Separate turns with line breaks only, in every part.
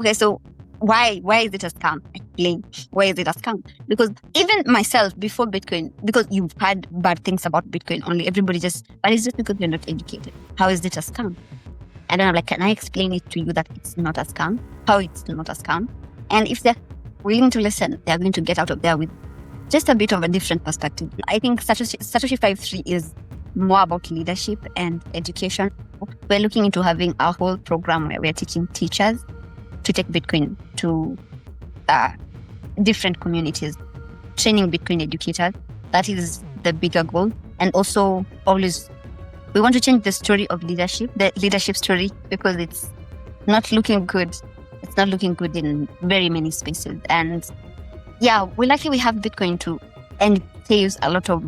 Okay, so why is it a scam? Explain why is it a scam? Because even myself before Bitcoin, because you've heard bad things about Bitcoin only, everybody just, but it's just because you're not educated. How is it a scam? And then I'm like, can I explain it to you that it's not a scam? How it's not a scam? And if they're willing to listen, they're going to get out of there with just a bit of a different perspective. I think Satoshi 5.3 is more about leadership and education. We're looking into having a whole program where we're teaching teachers to take Bitcoin to different communities, training Bitcoin educators. That is the bigger goal. And also always, we want to change the story of leadership, the leadership story, because it's not looking good. It's not looking good in very many spaces. And yeah, we have Bitcoin too, and it saves a lot of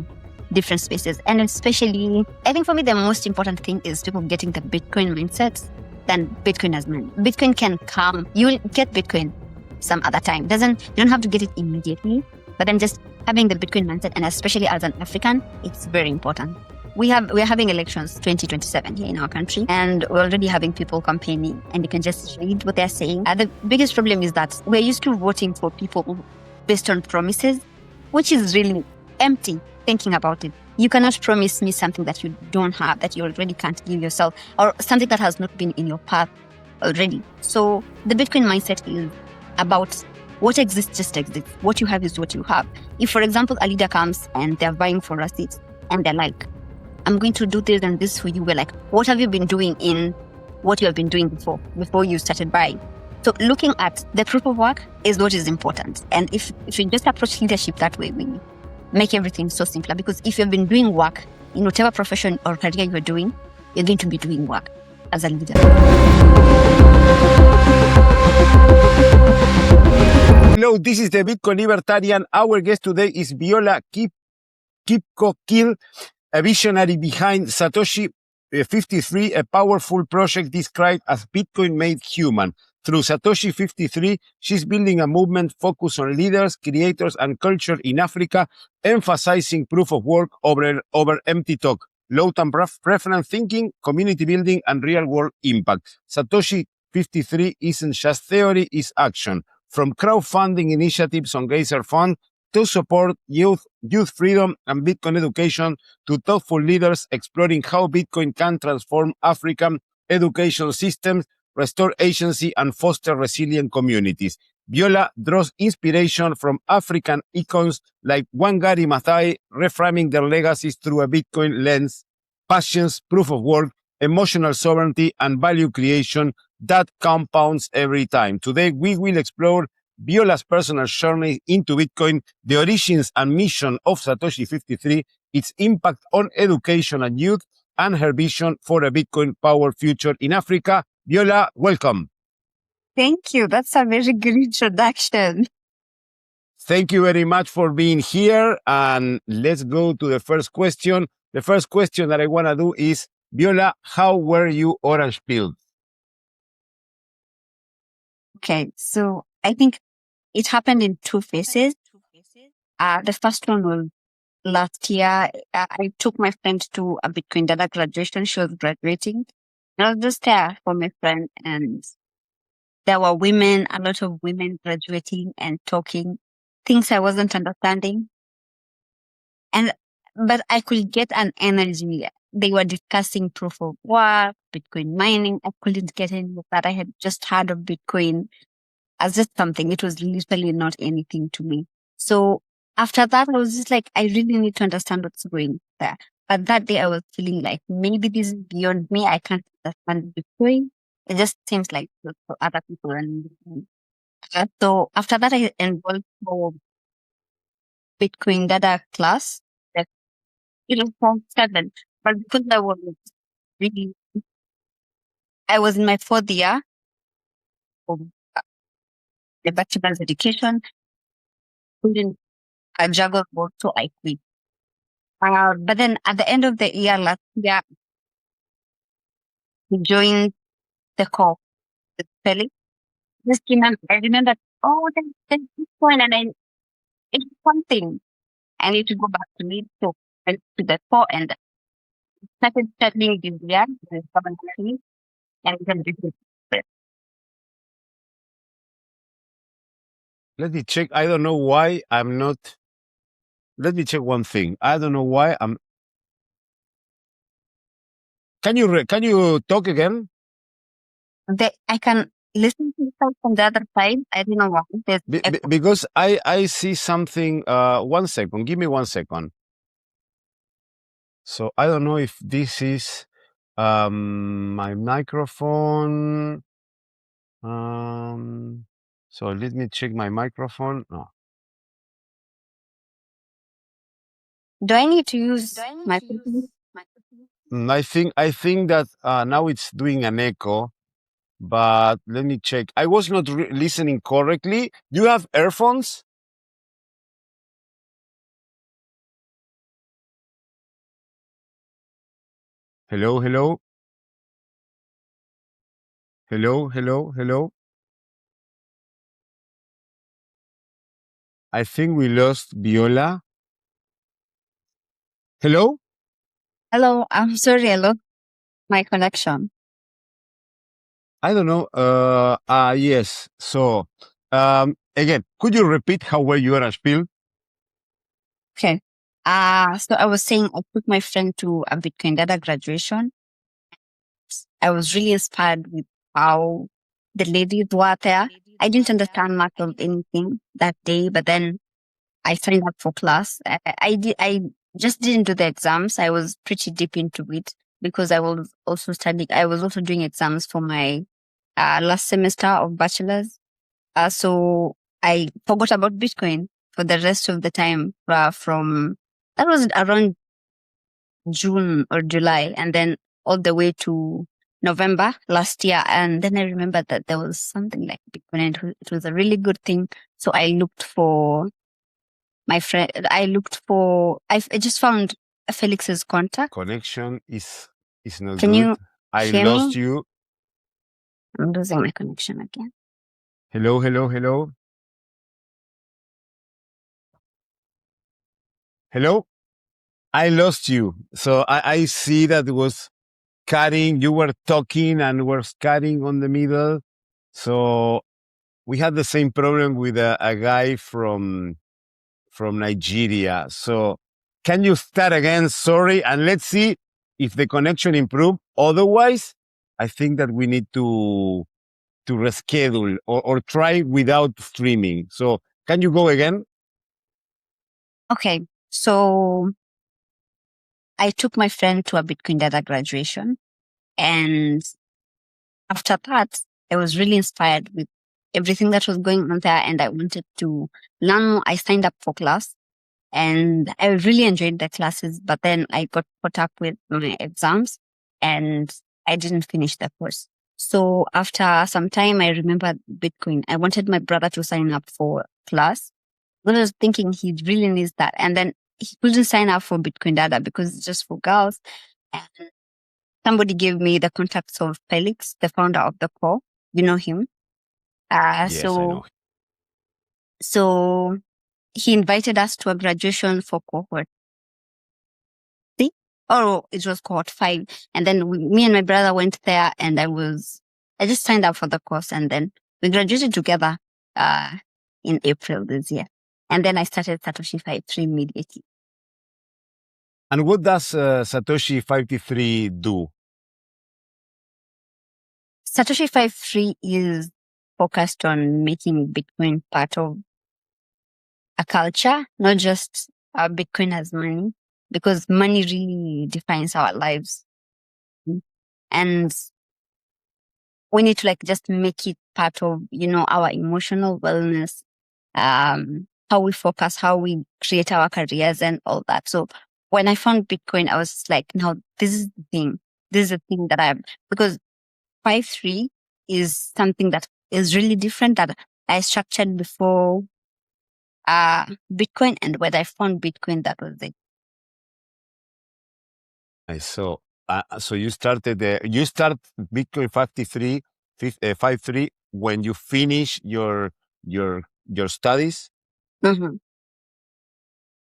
different spaces. And especially, I think for me, the most important thing is people getting the Bitcoin mindset than Bitcoin as money. Bitcoin can come, you'll get Bitcoin some other time. You don't have to get it immediately, but then just having the Bitcoin mindset, and especially as an African, it's very important. We're having elections 2027 here in our country, and we're already having people campaigning, and you can just read what they're saying. The biggest problem is that we're used to voting for people based on promises, which is really empty thinking about it. You cannot promise me something that you don't have, that you already can't give yourself, or something that has not been in your path already. So the Bitcoin mindset is about what exists just exists. What you have is what you have. If, for example, a leader comes and they're vying for a seat and they're like, I'm going to do this and this for you. We're like, what have you been doing in what you have been doing before you started buying? So looking at the proof of work is what is important. And if you just approach leadership that way, we make everything so simpler. Because if you've been doing work in whatever profession or career you're doing, you're going to be doing work as a leader.
Hello, this is the Bitcoin Libertarian. Our guest today is Viola Kipkokir, a visionary behind Satoshi 53, a powerful project described as Bitcoin made human. Through Satoshi 53, she's building a movement focused on leaders, creators, and culture in Africa, emphasizing proof of work over empty talk, low-term preference thinking, community building, and real-world impact. Satoshi 53 isn't just theory, it's action. From crowdfunding initiatives on Geyser Fund to support youth freedom and Bitcoin education, to thoughtful leaders exploring how Bitcoin can transform African education systems, restore agency, and foster resilient communities. Viola draws inspiration from African icons like Wangari Maathai, reframing their legacies through a Bitcoin lens, passions, proof of work, emotional sovereignty, and value creation that compounds every time. Today, we will explore Viola's personal journey into Bitcoin, the origins and mission of Satoshi 53, its impact on education and youth, and her vision for a Bitcoin-powered future in Africa. Viola, welcome.
Thank you. That's a very good introduction.
Thank you very much for being here. And let's go to the first question. The first question that I want to do is, Viola, how were you orange pilled?
Okay, so I think it happened in two phases. The first one was last year. I took my friend to a Bitcoin Dada graduation. She was graduating. And I was just there for my friend, and there were a lot of women graduating and talking things I wasn't understanding. But I could get an energy. They were discussing proof of work, Bitcoin mining. I couldn't get any of that. I had just heard of Bitcoin as just something. It was literally not anything to me. So after that, I was just like, I really need to understand what's going there. But that day I was feeling like maybe this is beyond me. I can't understand Bitcoin. It just seems like for other people. And so after that, I enrolled for Bitcoin Dada class. That it was from 7. But because I was in my 4th year of the bachelor's education, couldn't juggle both, so I quit. But then at the end of the year last year, we joined the call with Felix. Just remember, I remember, there's this point, and it's something. I need to go back to it. So I went to the call and started studying this year, the 7th, and then
Let me check. I don't know why I'm not. Let me check one thing. I don't know why I'm. Can you talk again?
I can listen to myself from the other side. I don't know why. There's echo.
Because I see something. 1 second. Give me 1 second. So I don't know if this is my microphone. So let me check my microphone. No.
Do I need to use my computer?
I think that now it's doing an echo, but let me check. I was not listening correctly. Do you have earphones? Hello, hello. Hello, hello, hello. I think we lost Viola. Hello?
Hello, I'm sorry, I lost my connection.
I don't know. Yes. So, again, could you repeat how well you are at Spiel?
Okay. So I was saying I took my friend to a Bitcoin data graduation. I was really inspired with how the ladies were there. I didn't understand much of anything that day, but then I signed up for class. I just didn't do the exams. I was pretty deep into it because I was also studying. I was also doing exams for my last semester of bachelor's. So I forgot about Bitcoin for the rest of the time from that was around June or July, and then all the way to November last year. And then I remembered that there was something like Bitcoin, and it was a really good thing. So I looked for my friend. I just found Felix's contact.
Connection is not
Can
good.
you
I
hear
lost
me?
you.
I'm losing my connection again.
Hello, hello, hello. Hello? I lost you. So I see that it was cutting. You were talking and was cutting on the middle. So we had the same problem with a guy from Nigeria. So can you start again? Sorry. And let's see if the connection improve. Otherwise, I think that we need to reschedule or try without streaming. So can you go again?
Okay, so I took my friend to a Bitcoin data graduation, and after that, I was really inspired with everything that was going on there, and I wanted to learn more. I signed up for class, and I really enjoyed the classes, but then I got caught up with my exams, and I didn't finish the course. So after some time, I remembered Bitcoin. I wanted my brother to sign up for class. I was thinking he really needs that, and then he couldn't sign up for Bitcoin data because it's just for girls. And somebody gave me the contacts of Felix, the founder of the core. You know him.
Yes, I know.
So he invited us to a graduation for cohort 3, or it was cohort 5. And then me and my brother went there, and I just signed up for the course, and then we graduated together in April this year. And then I started Satoshi 5.3 immediately.
And what does Satoshi 53 do?
Satoshi 5.3 is focused on making Bitcoin part of a culture, not just Bitcoin as money, because money really defines our lives. And we need to just make it part of, our emotional wellness, how we focus, how we create our careers and all that. So when I found Bitcoin, I was just like, no, this is the thing. This is the thing that because 5.3 is something that is really different that I structured before Bitcoin, and when I found Bitcoin, that was it.
So you started you start Bitcoin 53 when you finish your studies.
Mm-hmm.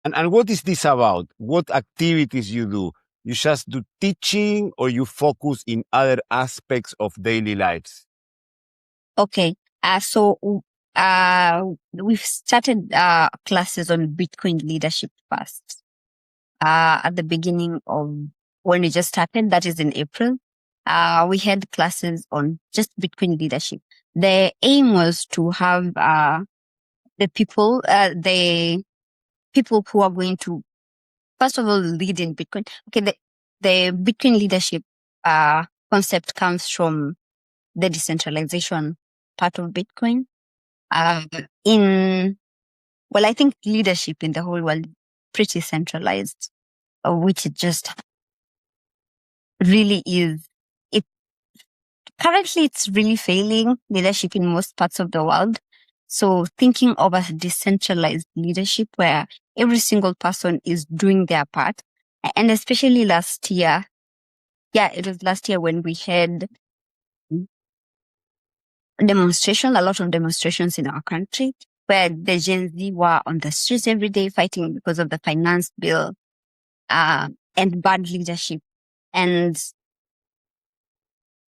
And what is this about? What activities you do? You just do teaching, or you focus in other aspects of daily lives?
Okay. So we've started classes on Bitcoin leadership first. At the beginning of when we just started, that is in April, we had classes on just Bitcoin leadership. The aim was to have the people who are going to, first of all, lead in Bitcoin. Okay, the Bitcoin leadership concept comes from the decentralization part of Bitcoin. I think leadership in the whole world pretty centralized, which it just really is. Currently it's really failing leadership in most parts of the world. So thinking of a decentralized leadership where every single person is doing their part, and especially last year, it was last year when we had a lot of demonstrations in our country, where the Gen Z were on the streets every day fighting because of the finance bill, and bad leadership. And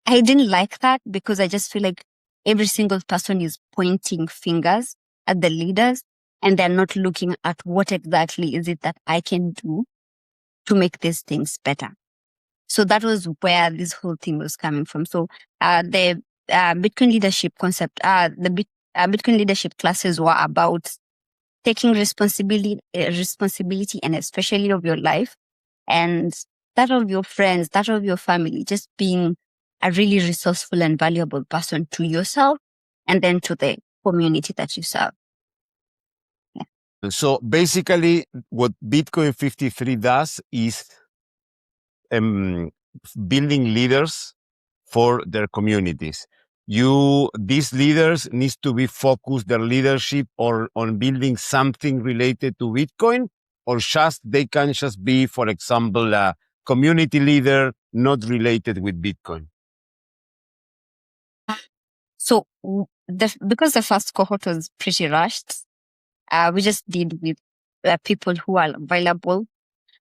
I didn't like that because I just feel like every single person is pointing fingers at the leaders and they're not looking at what exactly is it that I can do to make these things better. So that was where this whole thing was coming from. So the Bitcoin leadership concept, Bitcoin leadership classes were about taking responsibility and especially of your life and that of your friends, that of your family, just being a really resourceful and valuable person to yourself and then to the community that you serve.
So basically, what Bitcoin 53 does is building leaders for their communities. These leaders needs to be focused their leadership or on building something related to Bitcoin, or they can just be, for example, a community leader not related with Bitcoin.
So because the first cohort was pretty rushed, we just did with people who are available.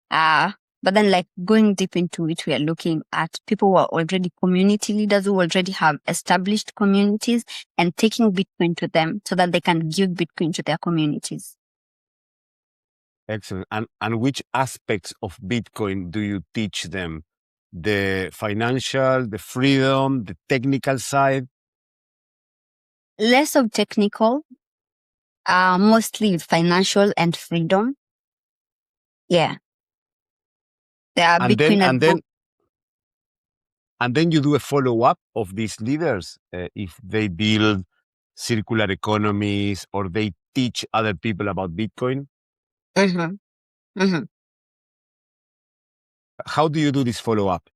But then like going deep into it, we are looking at people who are already community leaders who already have established communities and taking Bitcoin to them so that they can give Bitcoin to their communities.
Excellent. And which aspects of Bitcoin do you teach them? The financial, the freedom, the technical side?
Less of technical, mostly financial and freedom. Yeah.
And then you do a follow-up of these leaders if they build circular economies or they teach other people about Bitcoin.
Mm-hmm. Mm-hmm.
How do you do this follow-up?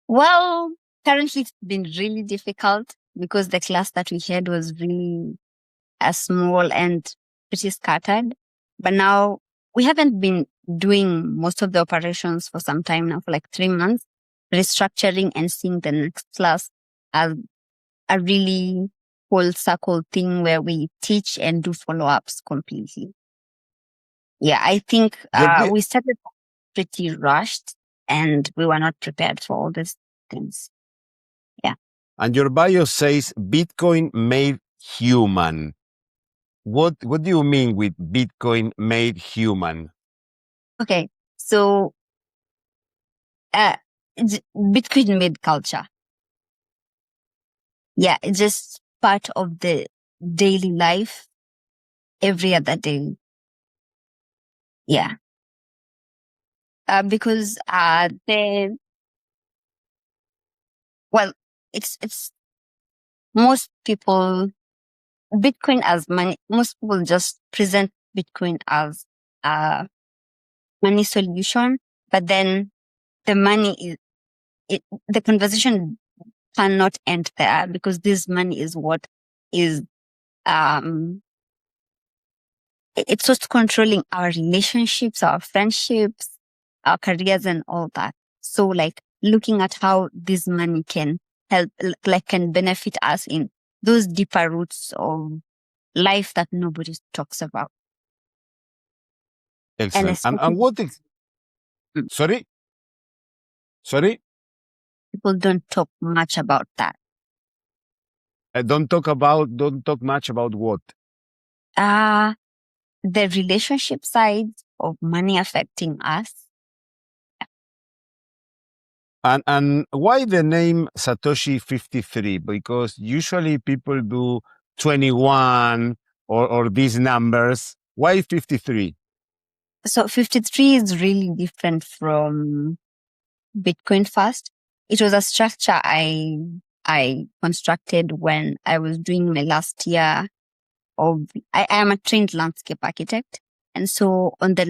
Well, currently it's been really difficult because the class that we had was really small and pretty scattered. But now we haven't been doing most of the operations for some time now, for like 3 months, restructuring and seeing the next class as a really whole circle thing where we teach and do follow-ups completely. Yeah, I think we started pretty rushed and we were not prepared for all these things. Yeah.
And your bio says Bitcoin made human. What do you mean with Bitcoin made human?
Okay, so Bitcoin made culture. Yeah, it's just part of the daily life every other day. Yeah. Because it's most people, Bitcoin as money, most people just present Bitcoin as a money solution, but then the money the conversation cannot end there because this money is what is, it's what's controlling our relationships, our friendships, our careers and all that. So like looking at how this money can help, like can benefit us in those deeper roots of life that nobody talks about.
Excellent. And what is, sorry?
People don't talk much about that.
Don't talk much about what.
The relationship side of money affecting us.
And why the name Satoshi 53? Because usually people do 21 or these numbers. Why 53?
So 53 is really different from Bitcoin Fast. It was a structure I constructed when I was doing my last year of. I am a trained landscape architect, and so on the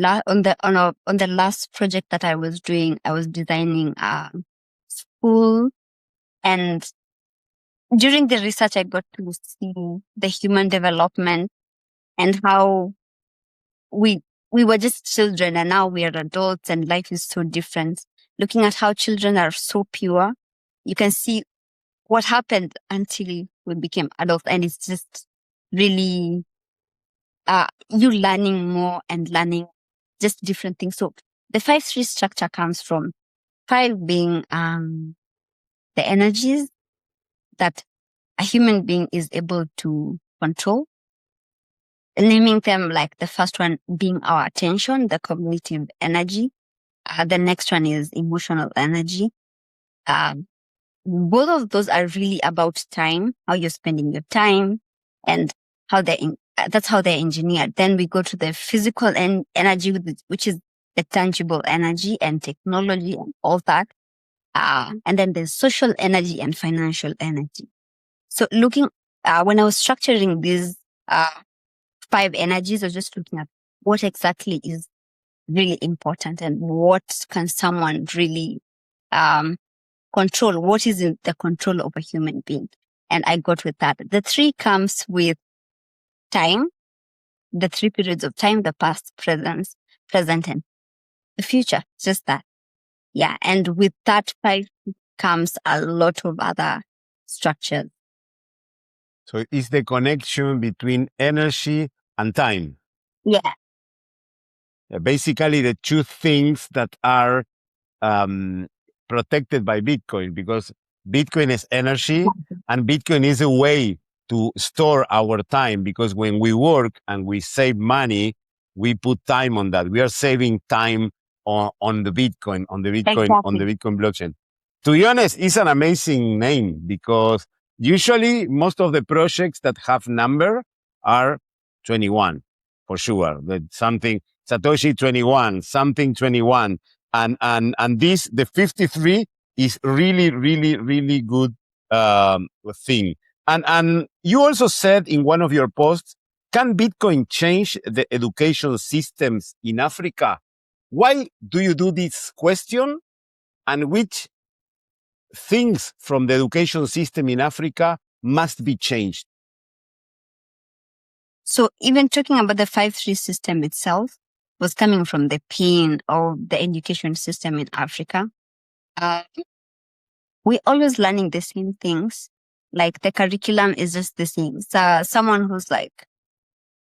last project that I was doing, I was designing a school, and during the research, I got to see the human development and how we we were just children and now we are adults and life is so different. Looking at how children are so pure, you can see what happened until we became adults, and it's just really you learning more and learning just different things. So the 5-3 structure comes from 5 being the energies that a human being is able to control, naming them like the first one being our attention, the cognitive energy. The next one is emotional energy. Both of those are really about time, how you're spending your time, and how that's how they're engineered. Then we go to the physical energy, which is the tangible energy and technology and all that. And then there's social energy and financial energy. So looking, when I was structuring these 5 energies, I was just looking at what exactly is really important and what can someone really control, what is in the control of a human being. And I got with that. The 3 comes with time, the 3 periods of time, the past, present, and the future, just that. Yeah. And with that 5 comes a lot of other structures.
So it's the connection between energy and time.
Yeah.
Basically, the 2 things that are protected by Bitcoin, because Bitcoin is energy and Bitcoin is a way to store our time, because when we work and we save money, we put time on that. We are saving time on the Bitcoin,
Exactly.
on the Bitcoin blockchain. To be honest, it's an amazing name, because usually most of the projects that have number are 21 for sure. That something Satoshi 21, something 21. And this, the 53 is really good thing. And you also said in one of your posts, can Bitcoin change the education systems in Africa? Why do you do this question? And which things from the education system in Africa must be changed?
So even talking about the 5-3 system itself was coming from the pain of the education system in Africa. We're always learning the same things. Like the curriculum is just the same. So someone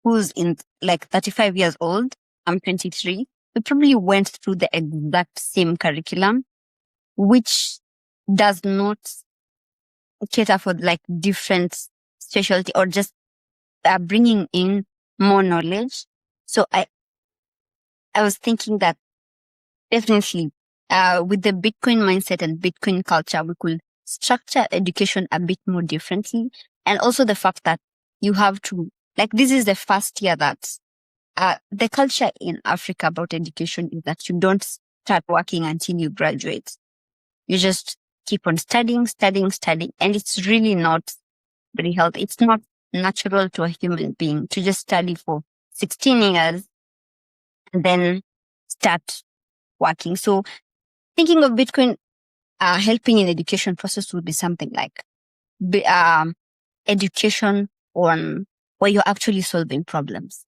who's in like 35 years old, I'm 23, we probably went through the exact same curriculum, which does not cater for like different specialty or just bringing in more knowledge. So I was thinking that definitely with the Bitcoin mindset and Bitcoin culture, we could structure education a bit more differently. And also the fact that you have to, like, this is the first year that the culture in Africa about education is that you don't start working until you graduate. You just keep on studying. And it's really not very healthy. It's not natural to a human being to just study for 16 years and then start working. So thinking of Bitcoin helping in education process would be something like education on where you're actually solving problems.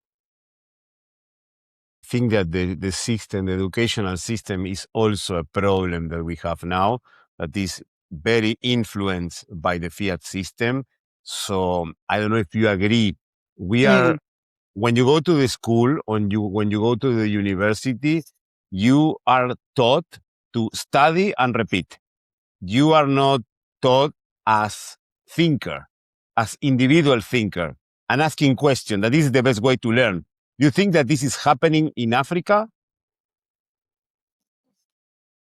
I think that the system, the educational system, is also a problem that we have now, that is very influenced by the fiat system. So I don't know if you agree. We are, when you go to the school, when you go to the university, you are taught to study and repeat. You are not taught as thinker. as individual thinker and asking questions, that this is the best way to learn. Do you think that this is happening in Africa?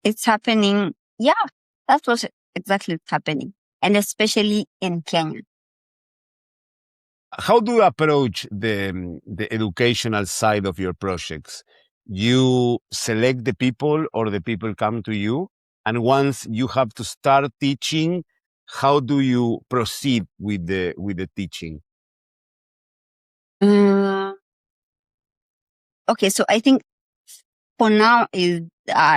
It's happening. Yeah, that's what exactly happening. And especially in Kenya.
How do you approach the educational side of your projects? You select the people or the people come to you? And once you have to start teaching, how do you proceed with the teaching?
Okay, so I think for now is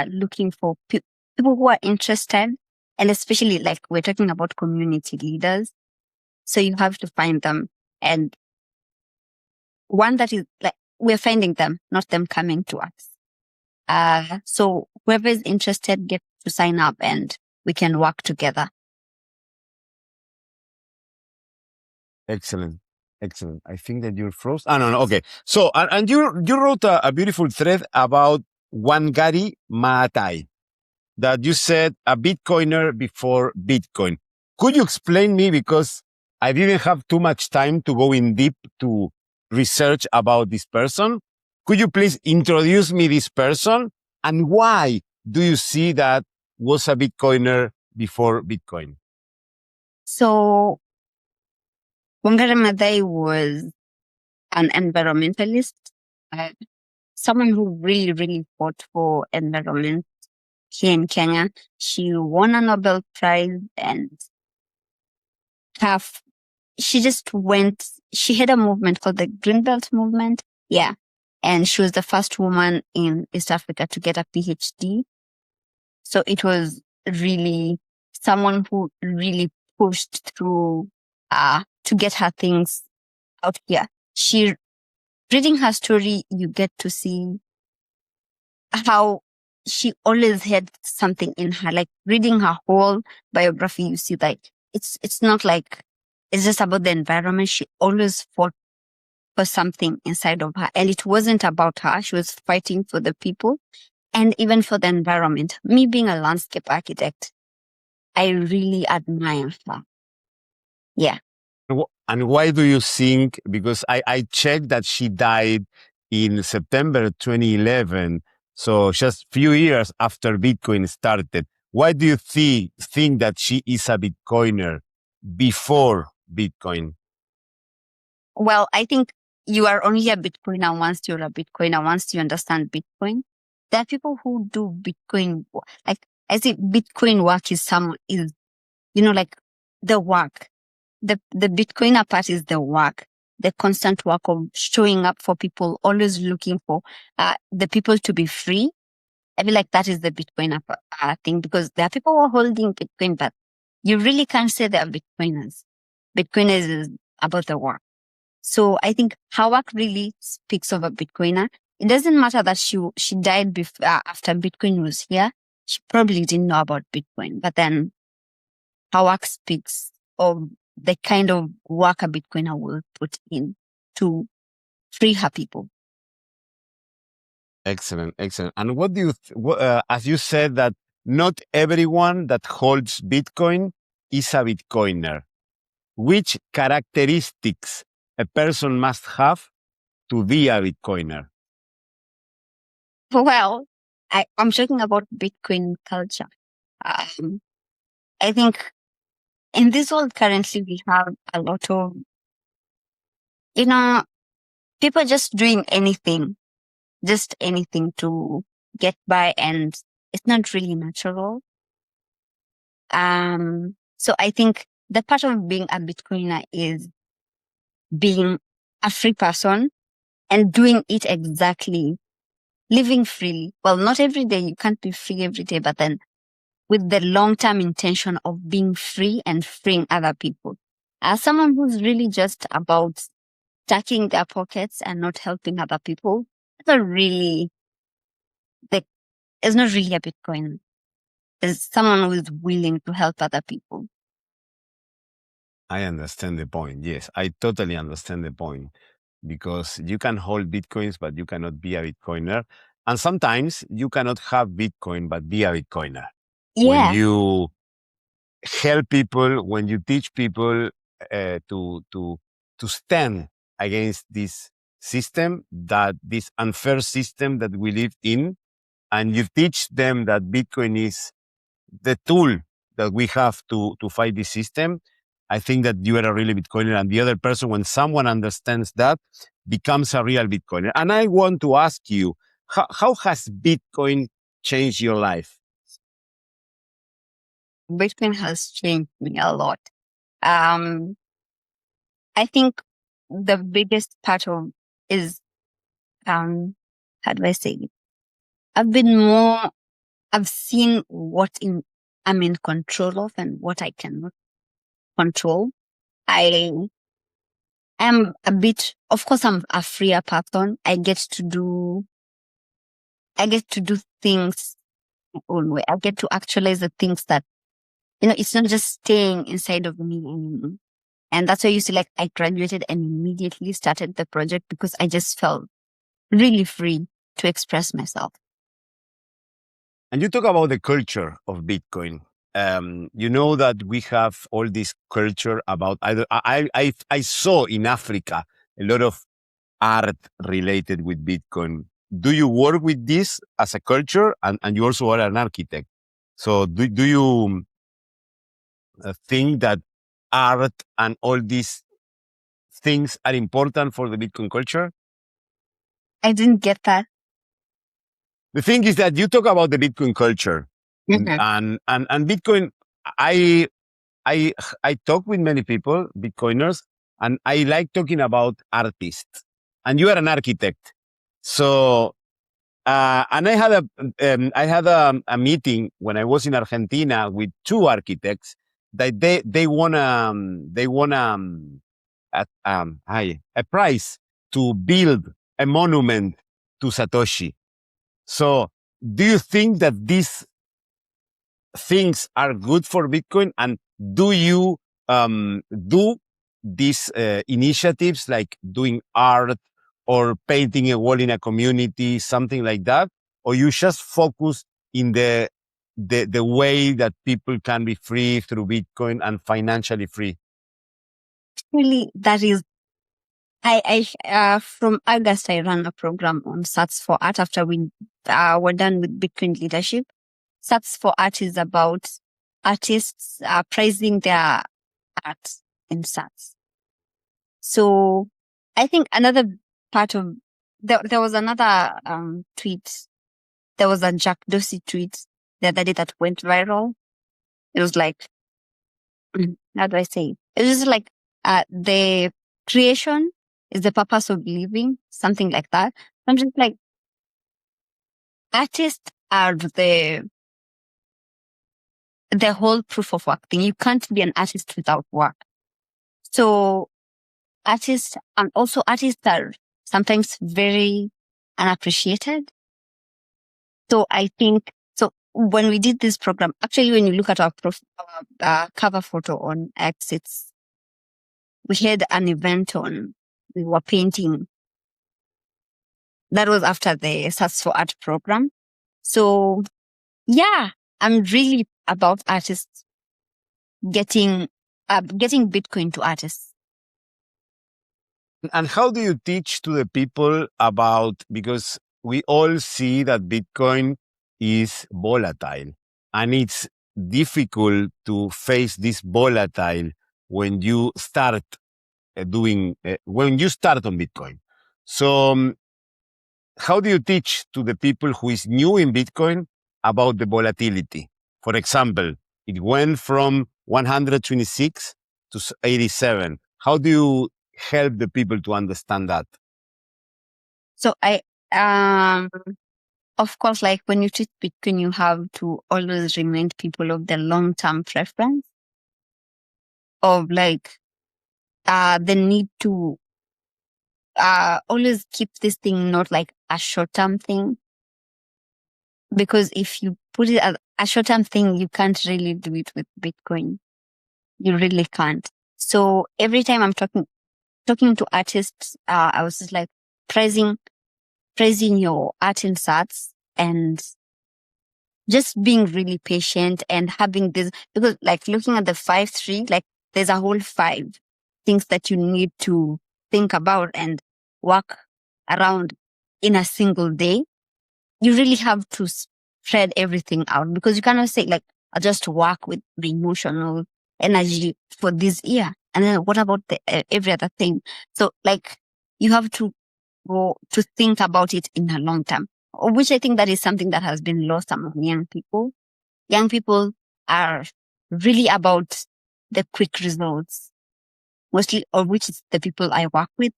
looking for people who are interested, and especially like we're talking about community leaders. So you have to find them, and one that is like we're finding them, not them coming to us. So whoever is interested gets to sign up, and we can work together.
Excellent. Excellent. I think that you're froze. No. Okay. So, and you wrote a beautiful thread about Wangari Maathai, that you said a Bitcoiner before Bitcoin. Could you explain me, because I didn't have too much time to go in deep to research about this person. Could you please introduce me this person, and why do you see that was a Bitcoiner before Bitcoin?
So Wangari Maathai was an environmentalist, someone who really, really fought for environment here in Kenya. She won a Nobel Prize, and she just went, she had a movement called the Green Belt movement. Yeah. And she was the first woman in East Africa to get a PhD. So it was really someone who really pushed through to get her things out here. Reading her story, you get to see how she always had something in her. Like reading her whole biography, you see like it's not like it's just about the environment. She always fought for something inside of her, and it wasn't about her. She was fighting for the people and even for the environment. Me being a landscape architect, I really admire her. Yeah.
And why do you think? Because I checked that she died in September 2011, so just few years after Bitcoin started. Why do you think that she is a Bitcoiner before Bitcoin?
Well, I think you are only a Bitcoiner once you're a Bitcoiner, once you understand Bitcoin. There are people who do Bitcoin, like I say Bitcoin work is like the work. The Bitcoiner part is the work, the constant work of showing up for people, always looking for the people to be free. I feel like that is the Bitcoiner thing, because there are people who are holding Bitcoin, but you really can't say they are Bitcoiners. Bitcoiners is about the work. So I think her work really speaks of a Bitcoiner. It doesn't matter that she died after Bitcoin was here. She probably didn't know about Bitcoin, but then her work speaks of the kind of work a Bitcoiner will put in to free her people.
Excellent, excellent. And what do you, as you said, that not everyone that holds Bitcoin is a Bitcoiner. Which characteristics a person must have to be a Bitcoiner?
Well, I'm talking about Bitcoin culture. I think in this world currently we have a lot of, people just doing anything to get by, and it's not really natural. So I think the part of being a Bitcoiner is being a free person and doing it exactly, living freely. Well, not every day, you can't be free every day, but then with the long-term intention of being free and freeing other people. As someone who's really just about stacking their pockets and not helping other people, it's not really a Bitcoin. It's someone who is willing to help other people.
I understand the point. Yes, I totally understand the point, because you can hold Bitcoins, but you cannot be a Bitcoiner. And sometimes you cannot have Bitcoin, but be a Bitcoiner.
Yeah.
When you help people, when you teach people, to stand against this system, that this unfair system that we live in, and you teach them that Bitcoin is the tool that we have to fight this system. I think that you are a really Bitcoiner, and the other person, when someone understands that, becomes a real Bitcoiner. And I want to ask you, how has Bitcoin changed your life?
Bitcoin has changed me a lot. I think the biggest part of is, how do I say it? I've seen I'm in control of and what I cannot control. I am of course, I'm a freer person. I get to do things my own way. I get to actualize the things that, it's not just staying inside of me anymore. And that's why you see, like, I graduated and immediately started the project because I just felt really free to express myself.
And you talk about the culture of Bitcoin. You know that we have all this culture about I saw in Africa a lot of art related with Bitcoin. Do you work with this as a culture? And you also are an architect. So do you think that art and all these things are important for the Bitcoin culture?
I didn't get that.
The thing is that you talk about the Bitcoin culture,
Mm-hmm.
and Bitcoin. I talk with many people, Bitcoiners, and I like talking about artists. And you are an architect, so and I had a meeting when I was in Argentina with two architects that they won a prize to build a monument to Satoshi. So, do you think that these things are good for Bitcoin? And do you do these initiatives like doing art or painting a wall in a community, something like that? Or you just focus in the way that people can be free through Bitcoin and financially free?
Really, that is, from August, I ran a program on Sats for Art after we were done with Bitcoin leadership. Sats for Art is about artists praising their art in Sats. So I think another part of, there was another tweet. There was a Jack Dorsey tweet the other day that went viral. It was like, how do I say it? It was just like, the creation is the purpose of living, something like that. I'm just like, artists are the whole proof of work thing. You can't be an artist without work. So artists, and also artists are sometimes very unappreciated. So I think, so when we did this program, actually, when you look at our cover photo on X, we had an event we were painting. That was after the Sats for Art program. So yeah, I'm really about artists getting Bitcoin to artists.
And how do you teach to the people about, because we all see that Bitcoin is volatile and it's difficult to face this volatile when you start when you start on Bitcoin. So how do you teach to the people who is new in Bitcoin about the volatility? For example, it went from 126 to 87. How do you help the people to understand that?
So of course, like when you treat Bitcoin, you have to always remind people of the long-term preference of like, the need to, always keep this thing not like a short-term thing. Because if you put it as a short-term thing, you can't really do it with Bitcoin. You really can't. So every time I'm talking to artists, I was just like praising your art in Sats and just being really patient and having this, because like looking at the 5-3, like there's a whole 5 things that you need to think about and work around in a single day, you really have to spread everything out, because you cannot say like, I'll just work with the emotional energy for this year. And then what about the every other thing? So like you have to go to think about it in a long term, which I think that is something that has been lost among young people. Young people are really about the quick results, mostly, or which is the people I work with.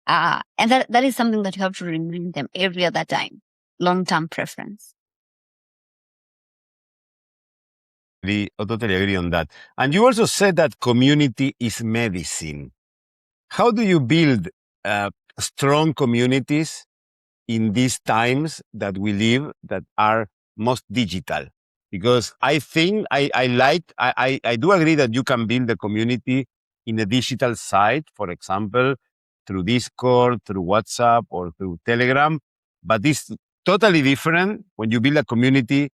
And that is something that you have to remind them every other time. Long-term preference.
I totally agree on that. And you also said that community is medicine. How do you build strong communities in these times that we live that are most digital? Because I think I do agree that you can build a community in a digital site, for example, through Discord, through WhatsApp, or through Telegram. But it's totally different when you build a community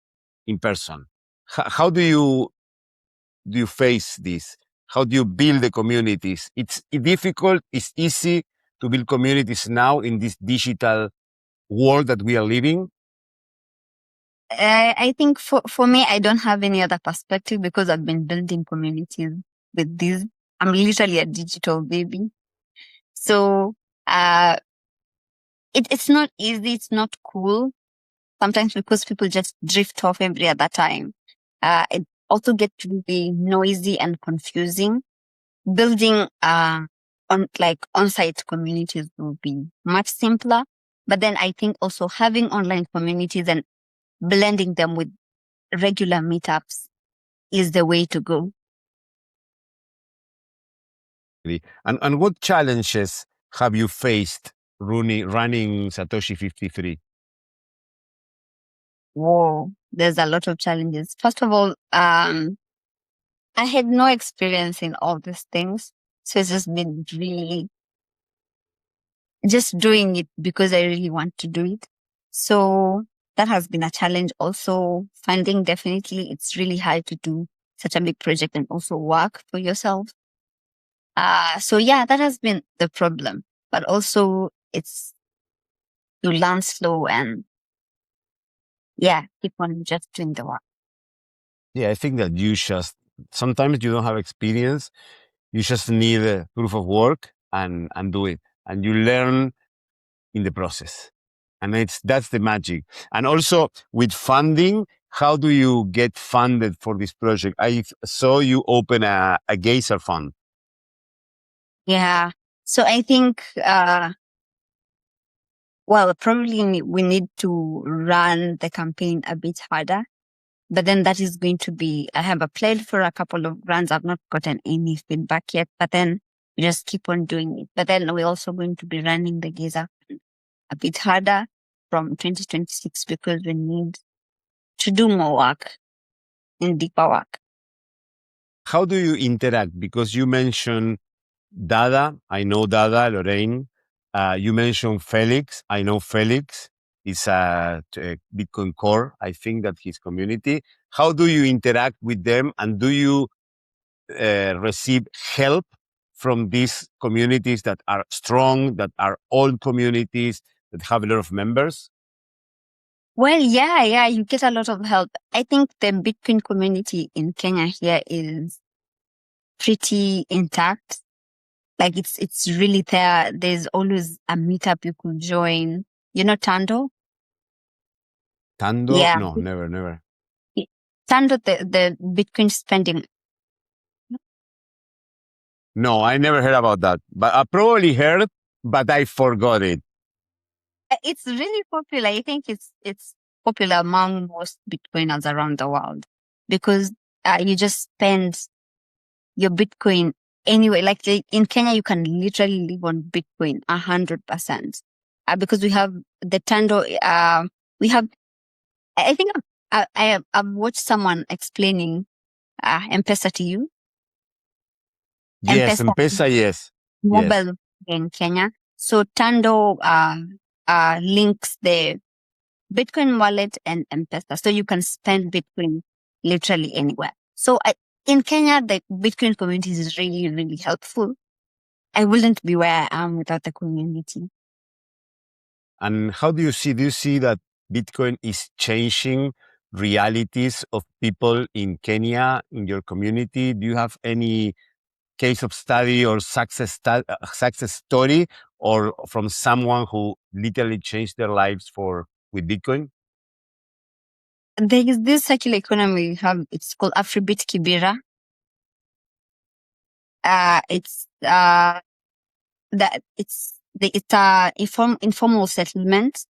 in person. How do you face this? How do you build the communities? It's difficult. It's easy to build communities now in this digital world that we are living.
I think for me, I don't have any other perspective, because I've been building communities with this. I'm literally a digital baby. So it's not easy. It's not cool. Sometimes because people just drift off every other time. It also gets to be noisy and confusing. Building on-site communities will be much simpler. But then I think also having online communities and blending them with regular meetups is the way to go.
And what challenges have you faced running Satoshi 53?
Whoa, there's a lot of challenges. First of all, I had no experience in all these things. So it's just been really just doing it because I really want to do it. So that has been a challenge. Also, funding, definitely, it's really hard to do such a big project and also work for yourself. So yeah, that has been the problem. But also you learn slow and yeah, keep on just doing the work.
Yeah, I think that sometimes you don't have experience. You just need a proof of work and do it. And you learn in the process. And that's the magic. And also with funding, how do you get funded for this project? I saw you open a Geyser fund.
Yeah. So I think, well, probably we need to run the campaign a bit harder. But then that is going to be, I have applied for a couple of grants. I've not gotten any feedback yet, but then we just keep on doing it. But then we're also going to be running the Geyser a bit harder from 2026, because we need to do more work and deeper work.
How do you interact? Because you mentioned Dada. I know Dada, Lorraine. You mentioned Felix. I know Felix is a Bitcoin core. I think that his community. How do you interact with them? And do you receive help from these communities that are strong, that are old communities, that have a lot of members?
Well, yeah, you get a lot of help. I think the Bitcoin community in Kenya here is pretty intact. Like it's really there. There's always a meetup you could join. You know Tando?
Tando?
Yeah.
No, never.
Tando, the Bitcoin spending.
No, I never heard about that. But I probably heard, but I forgot it.
It's really popular. I think it's popular among most Bitcoiners around the world, because you just spend your Bitcoin anyway. Like in Kenya, you can literally live on Bitcoin 100%. Because we have the Tando. We have. I think I've watched someone explaining M-Pesa to you.
Yes, M-Pesa, yes.
Mobile in Kenya. So Tando links the Bitcoin wallet and M-Pesa. So you can spend Bitcoin literally anywhere. So in Kenya, the Bitcoin community is really, really helpful. I wouldn't be where I am without the community.
And how do you see? Do you see that Bitcoin is changing realities of people in Kenya, in your community? Do you have any case of study or success story, or from someone who literally changed their lives with Bitcoin?
There is this circular economy we have. It's called Afribit Kibera. It's a informal settlement,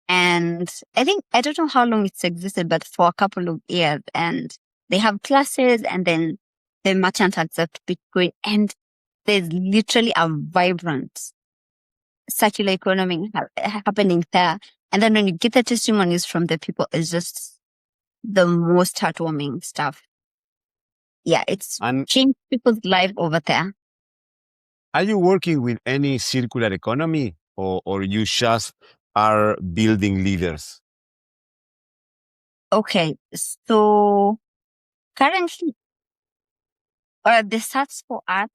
and I don't know how long it's existed, but for a couple of years, and they have classes, and then the merchants accept Bitcoin, and there's literally a vibrant circular economy happening there. And then when you get the testimonies from the people, it's just the most heartwarming stuff. Yeah, it's
And
changed people's life over there.
are you working with any circular economy, or you just are building leaders?
Okay, so currently, the stats for art,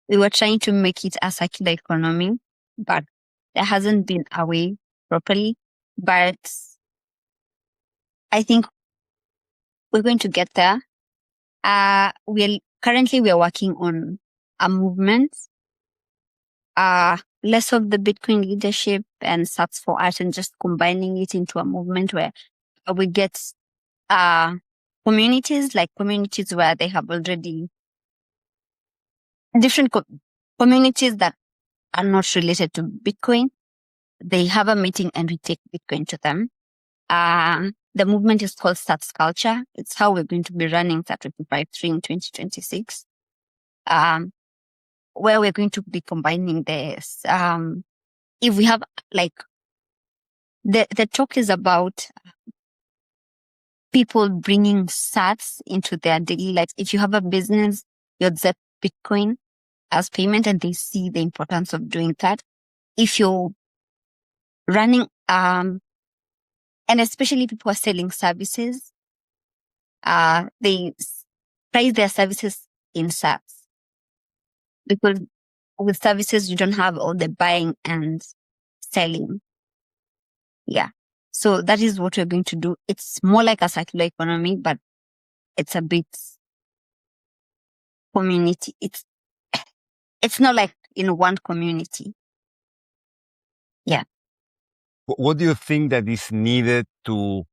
we were trying to make it a circular economy, but there hasn't been a way properly. But I think we're going to get there. We are working on a movement, less of the Bitcoin leadership and stats for art, and just combining it into a movement where we get communities where they have already different communities that are not related to Bitcoin. They have a meeting and we take Bitcoin to them. The movement is called Stats Culture. It's how we're going to be running Sat25 in 2026. Where we're going to be combining this. If we have the talk is about people bringing sats into their daily lives. If you have a business, you accept Bitcoin as payment, and they see the importance of doing that. If you're running, and especially people are selling services, they price their services in sats, because with services you don't have all the buying and selling. Yeah. So that is what we're going to do. It's more like a circular economy, but it's a bit community. It's not like in one community. Yeah.
What do you think that is needed to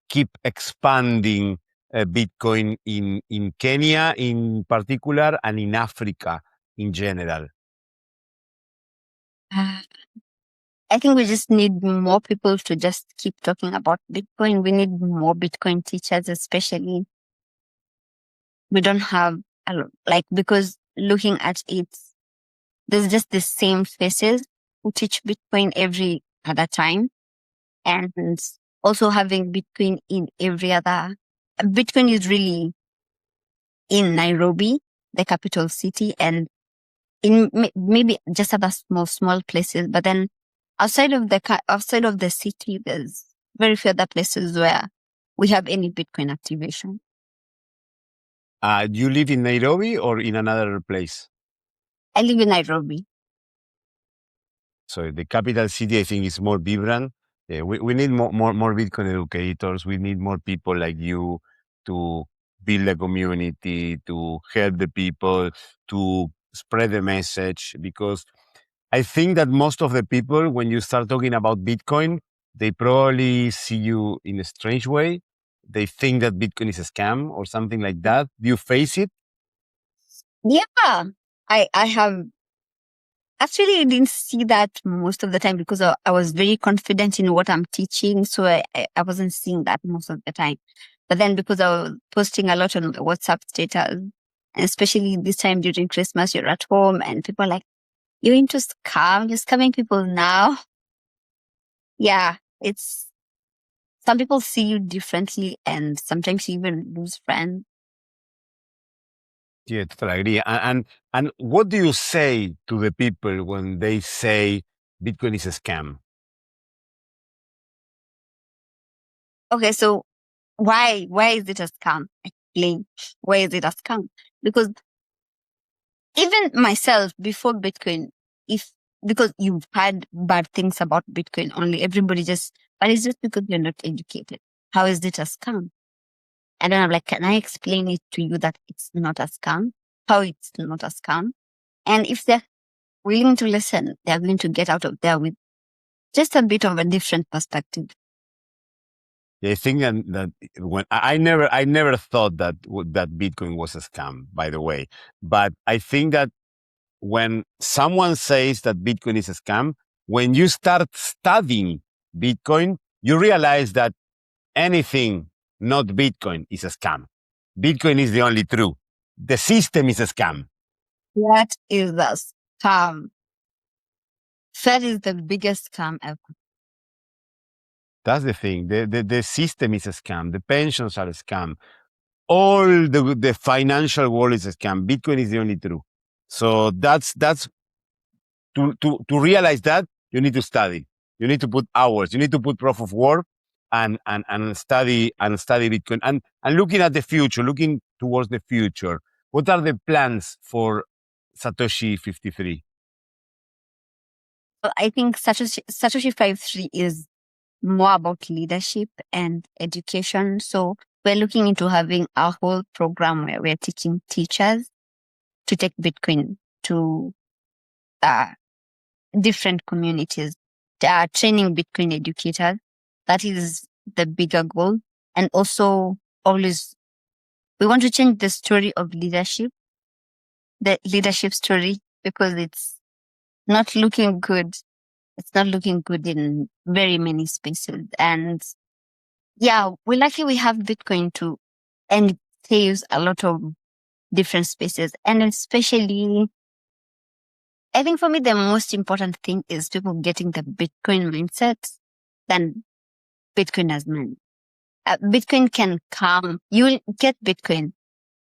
keep expanding Bitcoin in Kenya in particular, and in Africa in general?
I think we just need more people to just keep talking about Bitcoin. We need more Bitcoin teachers, especially. We don't have a lot, because looking at it, there's just the same faces who teach Bitcoin every other time. And also having Bitcoin in every other. Bitcoin is really in Nairobi, the capital city, and in maybe just other small places. But then outside of the city, there's very few other places where we have any Bitcoin activation.
Do you live in Nairobi or in another place?
I live in Nairobi.
So the capital city, I think, is more vibrant. We need more Bitcoin educators. We need more people like you to build a community, to help the people, to spread the message. Because I think that most of the people, when you start talking about Bitcoin, they probably see you in a strange way. They think that Bitcoin is a scam or something like that. Do you face it?
Yeah, I have. Actually, I didn't see that most of the time because I was very confident in what I'm teaching. So I wasn't seeing that most of the time. But then because I was posting a lot on WhatsApp status, and especially this time during Christmas, you're at home and people are like, you're into scam, you're scamming people now. Yeah, some people see you differently and sometimes you even lose friends.
Yeah, totally agree. And what do you say to the people when they say Bitcoin is a scam?
Okay, so why is it a scam? Explain. Why is it a scam? Because even myself before Bitcoin, because you've heard bad things about Bitcoin only, everybody just, but it's just because you're not educated. How is it a scam? And then I'm like, can I explain it to you that it's not a scam? How it's not a scam? And if they're willing to listen, they're going to get out of there with just a bit of a different perspective.
Yeah, I think that when I never thought that that Bitcoin was a scam, by the way. But I think that when someone says that Bitcoin is a scam, when you start studying Bitcoin, you realize that anything not Bitcoin is a scam. Bitcoin is the only true. The system is a scam.
What is a scam? Fed is the biggest scam ever.
That's the thing. The system is a scam. The pensions are a scam. All the financial world is a scam. Bitcoin is the only true. So that's to realize that you need to study. You need to put hours. You need to put proof of work and study Bitcoin and looking at the future, looking towards the future. What are the plans for Satoshi 53?
I think Satoshi 53 is more about leadership and education. So we're looking into having a whole program where we're teaching teachers to take Bitcoin to different communities, training Bitcoin educators. That is the bigger goal. And also always, we want to change the story of leadership, the leadership story, because it's not looking good. It's not looking good in very many spaces. And yeah, we have Bitcoin too, and it saves a lot of different spaces. And especially, I think for me, the most important thing is people getting the Bitcoin mindset than Bitcoin as money. Bitcoin can come, you'll get Bitcoin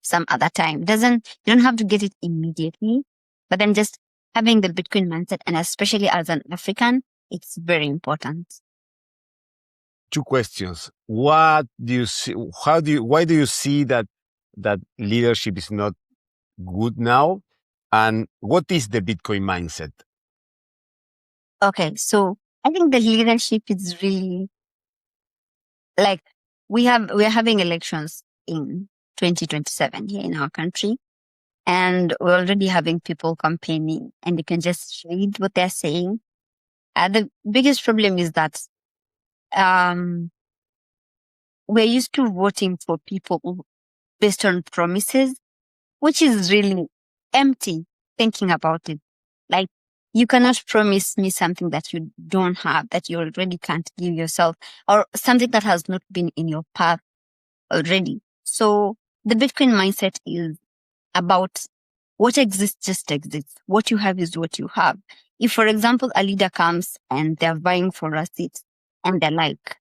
some other time. You don't have to get it immediately, but then just having the Bitcoin mindset, and especially as an African, it's very important.
Two questions. What do you see? Why do you see that leadership is not good now? And what is the Bitcoin mindset?
Okay, so I think the leadership is really like we're having elections in 2027 here in our country, and we're already having people campaigning, and you can just read what they're saying. The biggest problem is that we're used to voting for people based on promises, which is really empty thinking about it. Like, you cannot promise me something that you don't have, that you already can't give yourself, or something that has not been in your path already. So the Bitcoin mindset is about what exists just exists. What you have is what you have. If, for example, a leader comes and they're vying for a seat and they're like,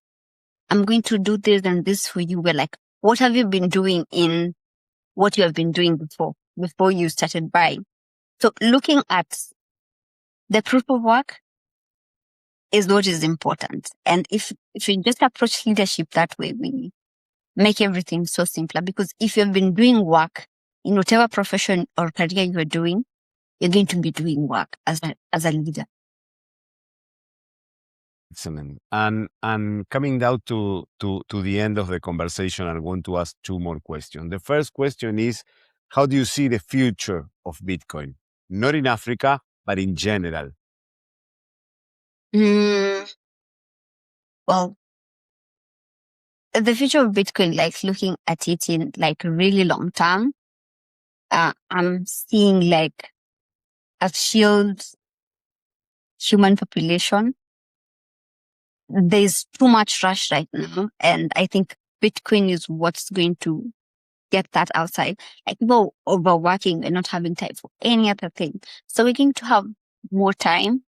I'm going to do this and this for you, we're like, what have you been doing in what you have been doing before you started buying? So looking at the proof of work is what is important. And if you just approach leadership that way, we make everything so simpler. Because if you've been doing work in whatever profession or career you're doing, you're going to be doing work as a leader.
Excellent. And coming down to the end of the conversation, I want to ask two more questions. The first question is, how do you see the future of Bitcoin? Not in Africa, but in general.
Well, the future of Bitcoin, like looking at it in like really long term, I'm seeing like a shield human population. There's too much rush right now, and I think Bitcoin is what's going to get that outside. Like, people overworking and not having time for any other thing. So we're going to have more time,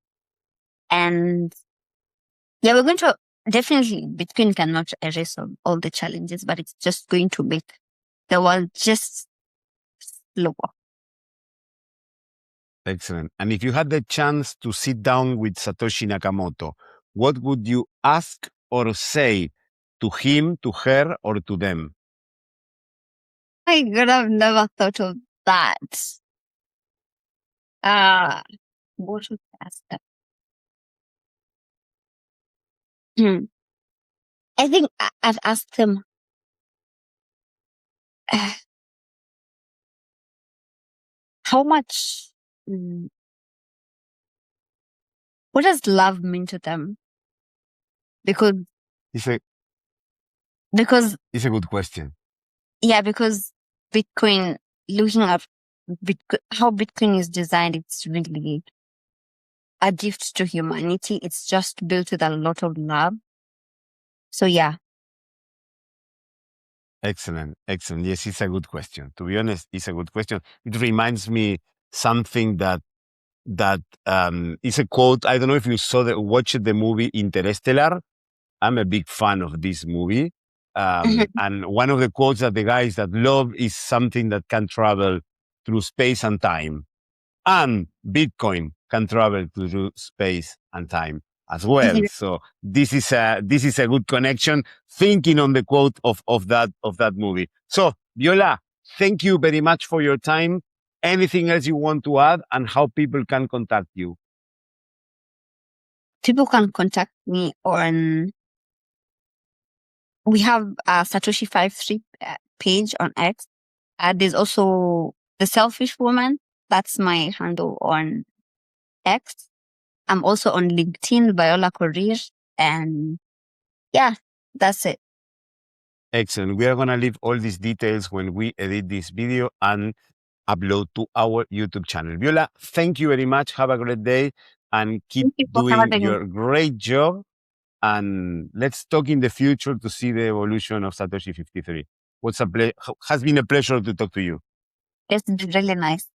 and yeah, we're going to definitely, Bitcoin cannot erase all the challenges, but it's just going to make the world just slower.
Excellent. And if you had the chance to sit down with Satoshi Nakamoto, what would you ask or say to him, to her, or to them?
My God, I've never thought of that. What should I ask them? I think I've asked them how much. What does love mean to them? Because
It's a good question.
Yeah, because Bitcoin, looking at how Bitcoin is designed, it's really a gift to humanity. It's just built with a lot of love. So yeah.
Excellent. Yes, it's a good question. To be honest, it's a good question. It reminds me something that is a quote. I don't know if you watched the movie Interstellar. I'm a big fan of this movie. And one of the quotes that the guy is that love is something that can travel through space and time. And Bitcoin can travel through space and time as well. So this is a good connection, thinking on the quote of that movie. So Viola, thank you very much for your time. Anything else you want to add, and how people can contact you?
People can contact me on. We have a Satoshi 53 page on X. There's also the Selfish Woman. That's my handle on X. I'm also on LinkedIn, Viola Kipkokir, and yeah, that's it.
Excellent. We are going to leave all these details when we edit this video and upload to our YouTube channel. Viola, thank you very much. Have a great day and keep doing your great job. And let's talk in the future to see the evolution of Satoshi 53. Has been a pleasure to talk to you.
It's been really nice.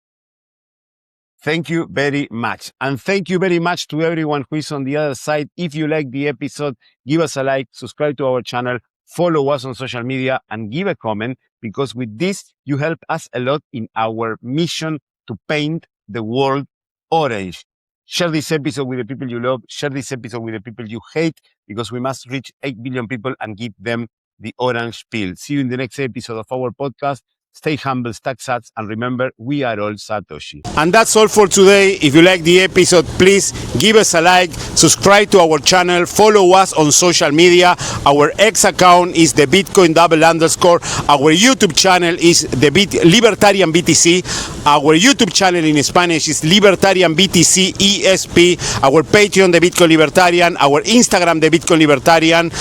Thank you very much. And thank you very much to everyone who is on the other side. If you like the episode, give us a like, subscribe to our channel, follow us on social media, and give a comment, because with this, you help us a lot in our mission to paint the world orange. Share this episode with the people you love. Share this episode with the people you hate, because we must reach 8 billion people and give them the orange pill. See you in the next episode of our podcast. Stay humble, stack sats, and remember, we are all Satoshi. And that's all for today. If you like the episode, please give us a like, subscribe to our channel, follow us on social media. Our X account is the Bitcoin _. Our YouTube channel is the Libertarian BTC. Our YouTube channel in Spanish is Libertarian BTC ESP. Our Patreon, the Bitcoin Libertarian. Our Instagram, the Bitcoin Libertarian.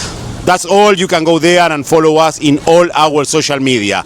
That's all. You can go there and follow us in all our social media.